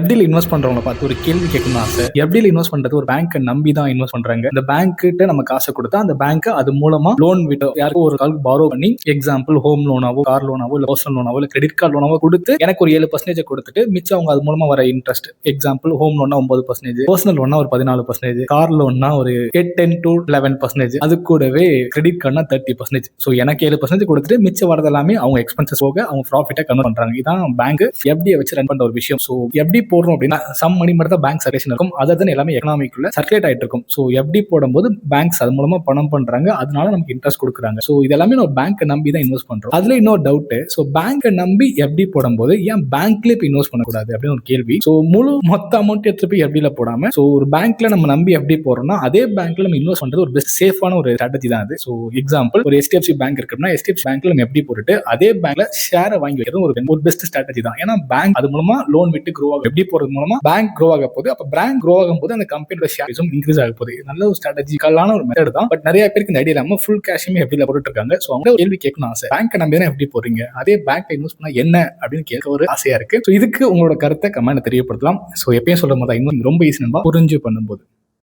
எஃப்டியில் invest பண்றவங்க பார்த்து ஒரு கேள்வி கேட்கணும்னு ஆசை. எஃப்டியில் இன்வெஸ்ட் பண்றது ஒரு பேங்கை நம்பி தான் இன்வெஸ்ட் பண்றாங்க. இந்த பேங்க் கிட்ட நம்ம காசை கொடுத்தா அந்த பேங்க் அது மூலமா லோன் விட்டு யாருக்கும் ஒரு கால் பாரோ பண்ணி, எக்ஸாம்பிள் ஹோம் லோனாவோ, கார் லோனாவோ, இல்ல பர்சனல் லோனாவோ, இல்ல கிரெடிட் கார்டு லோனாவோ கொடுத்து எனக்கு ஒரு 7% கொடுத்துட்டு மிச்சம் அவங்க அது மூலமா வர இன்ட்ரெஸ்ட், எக்ஸாம்பிள் ஹோம் லோனா 9%, பர்சனல் லோனா ஒரு 14%, கார் லோன்னா ஒரு 10 to 11%, அது கூடவே கிரெடிட் கார்டுனா 30%. ஸோ எனக்கு 7% கொடுத்துட்டு மிச்சம் வரது எல்லாமே அவங்க எக்ஸ்பென்சஸ் போக அவங்க ப்ராஃபிட்டா கன்வெர்ட் பண்றாங்க. இதான் பேங்க் எஃப்டியை வச்சு ரன் பண்ற ஒரு விஷயம். ஸோ எஃப்டி போடுறோம் அப்படின்னா சம் மணி மட்டும் தான் பேங்க் சர்க்குலேஷன் இருக்கும், அதர் எல்லாமே எக்கனாமிக்குள்ள சர்க்குலேட் ஆயிட்டு இருக்கும். ஸோ எஃப்டி போடும்போது பேங்க்ஸ் அது மூலமா பணம் பண்றாங்க, அதனால நமக்கு இன்ட்ரெஸ்ட் கொடுக்குறாங்க. ஸோ இதெல்லாமே நம்ம பேங்கை நம்பி தான் இன்வெஸ்ட் பண்றோம். அதுல இன்னொரு டவுட், ஸோ பேங்கை நம்பி எஃப்டி போடும்போது ஏன் பேங்க்ல இப்போ இன்வெஸ்ட் பண்ணக்கூடாது அப்படின்னு ஒரு கேள்வி. ஸோ மொத்த அமௌண்ட் எடுத்து போய் எஃப்டியில் போடாம, ஸோ ஒரு பேங்க்ல நம்ம நம்பி எஃப்டி போடுறோம்னா அதே பேங்க்ல நம்ம இன்வெஸ்ட் பண்றது ஒரு பெஸ்ட் சேஃபான ஒரு ஸ்ட்ராட்டஜி தான் அது. ஸோ எக்ஸாம்பிள் ஒரு HDFC பேங்க் இருக்குன்னா HDFC பேங்க்ல நம்ம எஃப்டி போட்டுட்டு அதே பேங்க்ல ஷேரை வாங்கி வைக்கிறது ஒரு பெஸ்ட் ஸ்ட்ராட்டஜி தான். ஏன்னா பேங்க் அது மூலமா லோன் விட்டு க்ரோ ஆகும், எஃப்டி போறது மூலமா பேங்க் க்ரோ ஆக போகுது. அப்ப பேங்க் க்ரோ ஆகும் போது அந்த கம்பெனியோட ஷேர்ஸும் இன்க்ரீஸ் ஆக போகுது. நல்ல ஒரு ஸ்ட்ராட்டஜிக்கலான ஒரு மெத்தட் தான். பட் நிறைய பேருக்கு இந்த ஐடியா இல்லாம ஃபுல் கேஷுமே எஃப்டில போட்டுட்டு இருக்காங்க. ஸோ அவங்க கேள்வி கேட்கணும் ஆசை, பேங்க் நம்பி தான் எஃப்டி போறீங்க, அதே பேங்க்ல இன்வெஸ்ட் பண்ணா என்ன அப்படின்னு கேட்க ஒரு ஆசையா இருக்கு. ஸோ இதுக்கு உங்களோட கருத்தை கமெண்ட் தெரியப்படுத்தலாம். ஸோ எப்பயும் சொல்ற மாதிரி இன்னும் ரொம்ப ஈஸி நம்ப புரிஞ்சு பண்ணும்போது